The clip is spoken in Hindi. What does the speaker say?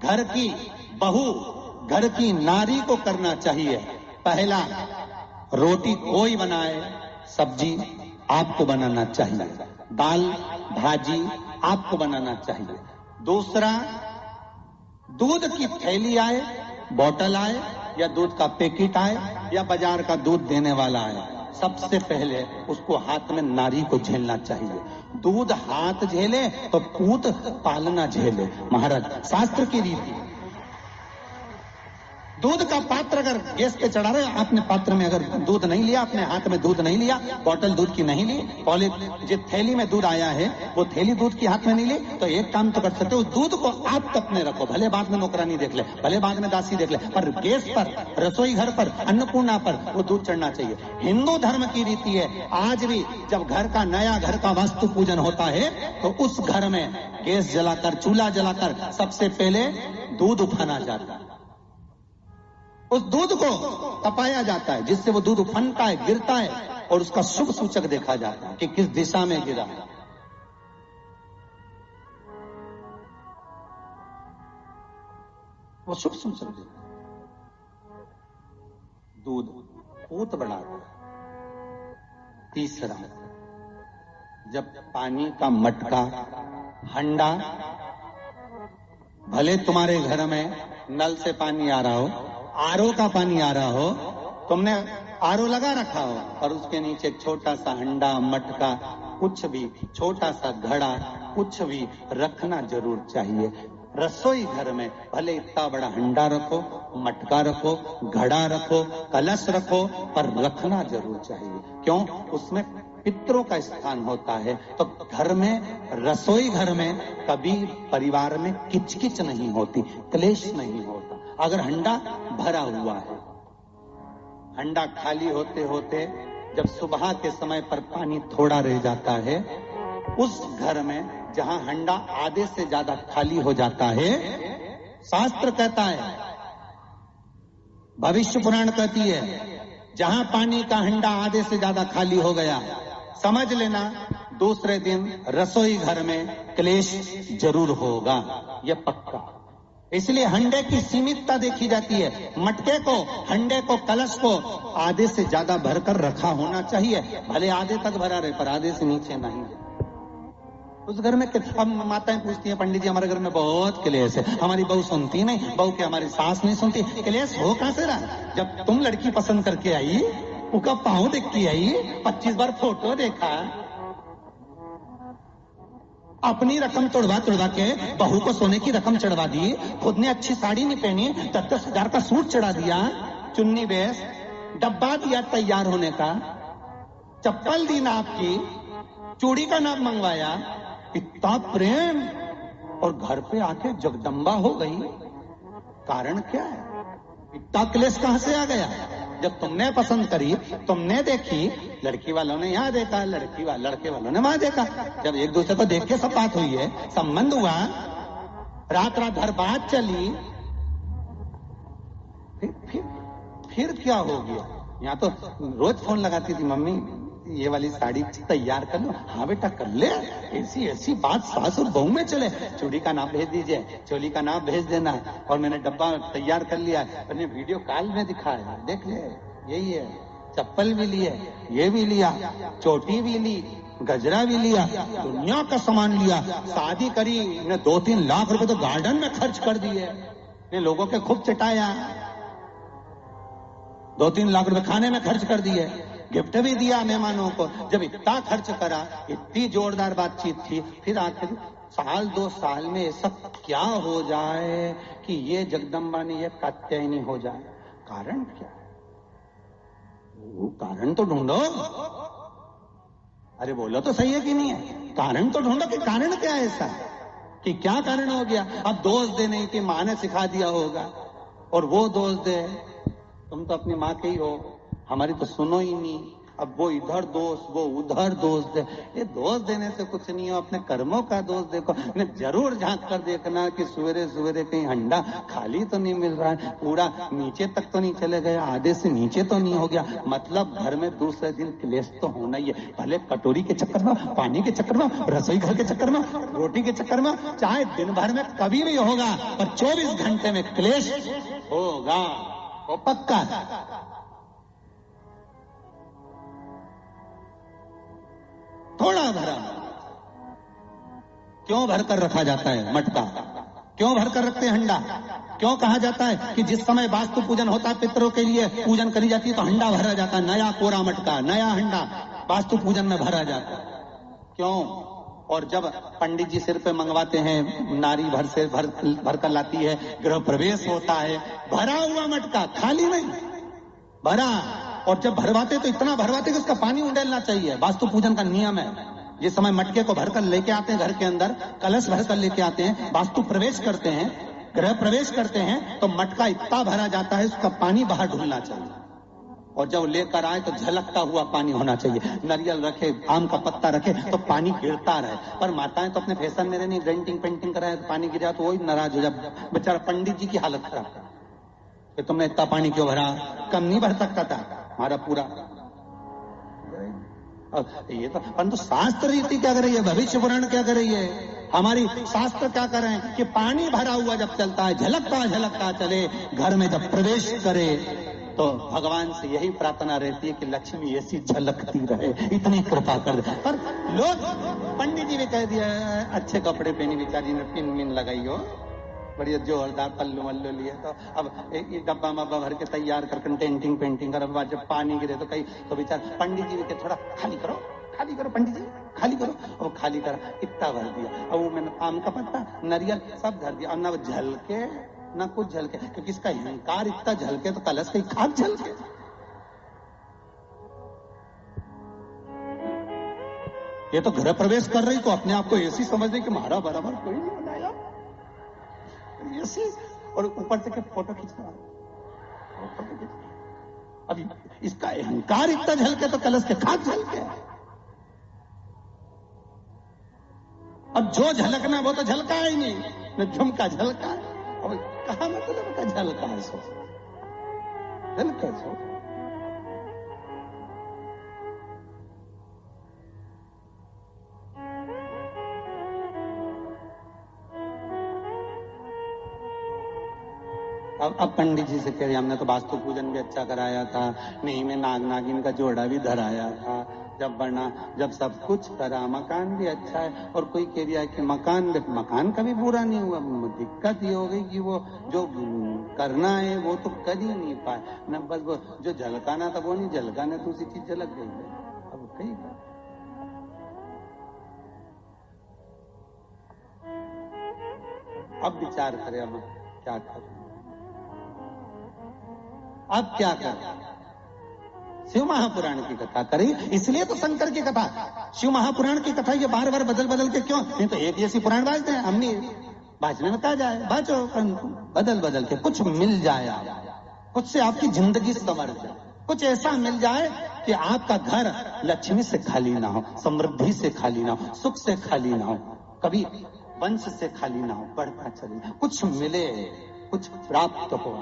घर की बहू, घर की नारी को करना चाहिए। पहला, रोटी कोई बनाए, सब्जी आपको बनाना चाहिए, दाल भाजी आपको बनाना चाहिए। दूसरा, दूध की थैली आए, बोतल आए, या दूध का पैकेट आए, या बाजार का दूध देने वाला आए, सबसे पहले उसको हाथ में नारी को झेलना चाहिए। दूध हाथ झेले तो पूत पालना झेले। महाराज, शास्त्र की रीति। दूध का पात्र अगर गैस पे चढ़ा रहे, आपने पात्र में अगर दूध नहीं लिया, अपने हाथ में दूध नहीं लिया, बोतल दूध की नहीं ली, जो थैली में दूध आया है वो थैली दूध की हाथ में नहीं ली, तो एक काम तो कर सकते हो, दूध को आप तक में रखो, भले बाद में नौकरानी देख ले, भले बाद में दासी देख ले, पर गैस पर, रसोई घर पर, अन्नपूर्णा पर वो दूध चढ़ना चाहिए। हिंदू धर्म की रीति है, आज भी जब घर का नया घर का वास्तु पूजन होता है तो उस घर में गैस जलाकर, चूल्हा जलाकर सबसे पहले दूध उफाना जाता है, उस दूध को तपाया जाता है, जिससे वो दूध उफनता है, गिरता है, और उसका शुभ सूचक देखा जाता है कि किस दिशा में गिरा है। वो शुभ सूचक देता है। दूध पूत बढ़ाता है। तीसरा, जब पानी का मटका, हंडा, भले तुम्हारे घर में नल से पानी आ रहा हो, आरओ का पानी आ रहा हो, तुमने आरओ लगा रखा हो, और उसके नीचे छोटा सा हंडा, मटका, कुछ भी, छोटा सा घड़ा, कुछ भी रखना जरूर चाहिए। रसोई घर में भले इतना बड़ा हंडा रखो, मटका रखो, घड़ा रखो, कलश रखो, पर रखना जरूर चाहिए। क्यों? उसमें पितरों का स्थान होता है। तो घर में, रसोई घर में कभी परिवार में किचकिच नहीं होती, क्लेश नहीं होता। अगर हंडा भरा हुआ है, हंडा खाली होते होते जब सुबह के समय पर पानी थोड़ा रह जाता है, उस घर में जहां हंडा आधे से ज्यादा खाली हो जाता है, शास्त्र कहता है, भविष्य पुराण कहती है, जहां पानी का हंडा आधे से ज्यादा खाली हो गया, समझ लेना दूसरे दिन रसोई घर में क्लेश जरूर होगा, यह पक्का। इसलिए हंडे की सीमितता देखी जाती है। मटके को, हंडे को, कलश को आधे से ज्यादा भरकर रखा होना चाहिए, भले आधे तक भरा रहे पर आधे से नीचे नहीं। उस घर में हम माताएं पूछती हैं, पंडित जी हमारे घर में बहुत क्लेश है, हमारी बहू सुनती नहीं, बहू के हमारी सास नहीं सुनती। क्लेश हो कहां से रहा? जब तुम लड़की पसंद करके आई, उसका पाँव देख के आई, 25 बार फोटो देखा, अपनी रकम तोड़वा के बहू को सोने की रकम चढ़वा दी, खुद ने अच्छी साड़ी नहीं पहनी, 10-10 हजार का सूट चढ़ा दिया, चुन्नी बेस, डब्बा दिया तैयार होने का, चप्पल दी नाप की, चूड़ी का नाप मंगवाया, इतना प्रेम, और घर पे आके जगदम्बा हो गई। कारण क्या है? इतना क्लेश कहां से आ गया? जब तुमने पसंद करी, तुमने देखी, लड़की वालों ने यहाँ देखा, लड़के वालों ने वहां देखा, जब एक दूसरे को देख के सब बात हुई है, संबंध हुआ, रात भर बात चली, फिर क्या हो गया? यहाँ तो रोज फोन लगाती थी, मम्मी ये वाली साड़ी तैयार कर लो। हाँ बेटा कर ले, ऐसी बात सास और बहू में चले। चूड़ी का नाप भेज दीजिए, चोली का नाप भेज देना, और मैंने डब्बा तैयार कर लिया, मैंने वीडियो कॉल में दिखाया, देख ले यही है, चप्पल भी लिए, ये भी लिया, चोटी भी ली, गजरा भी लिया, दुनिया का सामान लिया, शादी करी ने 2-3 लाख रुपए तो गार्डन में खर्च कर दिए, ने लोगों के खूब चटाया, 2-3 लाख रुपए खाने में खर्च कर दिए, गिफ्ट भी दिया मेहमानों को। जब इतना खर्च करा, इतनी जोरदार बातचीत थी, फिर आखिर 1-2 साल में ऐसा क्या हो जाए कि ये जगदम्बा ने ये कात्यायनी हो जाए? कारण क्या है? वो कारण तो ढूंढो। अरे बोलो तो सही है कि नहीं है? कारण तो ढूंढो कि कारण क्या है ऐसा, कि क्या कारण हो गया? अब दोष दे नहीं कि माँ ने सिखा दिया होगा, और वो दोष दे तुम तो अपनी माँ के ही हो, हमारी तो सुनो ही नहीं, अब वो इधर दोष, वो उधर दोष दे। ये दोष देने से कुछ नहीं हो, अपने कर्मों का दोष देखो। ने जरूर झांक कर देखना कि सवेरे सवेरे कहीं हंडा खाली तो नहीं मिल रहा है, पूरा नीचे तक तो नहीं चले गए, आधे से नीचे तो नहीं हो गया। मतलब घर में दूसरे दिन क्लेश तो होना ही है, भले कटोरी के चक्कर में, पानी के चक्कर में, रसोई घर के चक्कर में, रोटी के चक्कर में, चाहे दिन भर में कभी भी होगा, पर 24 घंटे में क्लेश होगा, वो पक्का है। थोड़ा भरा, क्यों भर कर रखा जाता है मटका, क्यों भर कर रखते हैं हंडा? क्यों कहा जाता है कि जिस समय वास्तु पूजन होता है, पितरों के लिए पूजन करी जाती है, तो हंडा भरा जाता है, नया कोरा मटका, नया हंडा वास्तु पूजन में भरा जाता है। क्यों? और जब पंडित जी सिर पे मंगवाते हैं, नारी भर कर लाती है, गृह प्रवेश होता है, भरा हुआ मटका, खाली नहीं, भरा। और जब भरवाते तो इतना भरवाते कि उसका पानी उंडेलना चाहिए, वास्तु पूजन का नियम है। जिस समय मटके को भरकर लेके आते हैं घर के अंदर, कलश भरकर लेके आते हैं, वास्तु प्रवेश करते हैं, गृह प्रवेश करते हैं, तो मटका इतना भरा जाता है, उसका पानी बाहर ढुलना चाहिए। और जब लेकर आए तो झलकता हुआ पानी होना चाहिए। नारियल रखे, आम का पत्ता रखे तो पानी गिरता रहे। पर माताएं तो अपने फैशन में नहीं, डेंटिंग पेंटिंग कराए तो पानी गिर जाए तो वही नाराज हो जाए। बेचारा पंडित जी की हालत खराब कि तुमने इतना पानी क्यों भरा, कम नहीं भर सकता था हमारा पूरा। ये तो परंतु शास्त्र रीति क्या कर रही है, भविष्य पुराण क्या कर रही है, हमारी शास्त्र क्या कर रहे हैं कि पानी भरा हुआ जब चलता है, झलकता झलकता चले, घर में जब प्रवेश करे तो भगवान से यही प्रार्थना रहती है कि लक्ष्मी ऐसी झलकती रहे, इतनी कृपा कर दे। पर लोग, पंडित जी ने कह दिया अच्छे कपड़े पहनी, बेचारी ने पिन मिन लगाई हो, बढ़िया जोरदार पल्लू मल्लू लिए, तो अब एक डब्बा मब्बा भर के तैयार कर पेंटिंग कर, अब जब पानी गिरे तो कहीं तो बेचार पंडित जी ने थोड़ा खाली करो पंडित जी, खाली करो। अब खाली करा, इतना भर दिया। अब वो मैंने आम का पत्ता, नारियल सब धर दिया। अब ना झलके ना कुछ झलके, क्योंकि इसका अहंकार इतना झलके तो कलश का खाक झलके। ये तो गृह प्रवेश कर रही तो अपने आप को ऐसी समझ रही कि हमारा बराबर कोई नहीं बनाया, ऐसी। और ऊपर से फोटो खींचना, अभी इसका अहंकार इतना झलके तो कलश के खाक झलके। अब जो झलकना वो तो झलका ही नहीं, न झुमका झलका है। और कहा मतलब का झलका है, सो झलका सो। अब पंडित जी से कह रही, हमने तो वास्तु पूजन भी अच्छा कराया था, नहीं में नाग नागिन का जोड़ा भी धराया था, जब बना, जब सब कुछ करा, मकान भी अच्छा है। और कोई कह दिया कि मकान कभी पूरा नहीं हुआ। दिक्कत ये हो गई कि वो जो करना है वो तो कर ही नहीं पाए न, बस वो जो झलकाना था वो नहीं झलकाना, दूसरी चीज झलक गई है। अब कहीं अब विचार करें, अब क्या करें, अब क्या करें। शिव महापुराण की कथा करी, इसलिए तो शंकर की कथा, शिव महापुराण की कथा ये बार बार बदल के क्यों, नहीं तो एक जैसी पुराण बाजते हैं। हमने बाजने में कहा जाए, बाजो, बदल के कुछ मिल जाए, कुछ से आपकी जिंदगी संवर जाए, कुछ ऐसा मिल जाए कि आपका घर लक्ष्मी से खाली ना हो, समृद्धि से खाली ना हो, सुख से खाली ना हो, कभी वंश से खाली ना हो, बढ़ता चले, कुछ मिले, कुछ प्राप्त हो।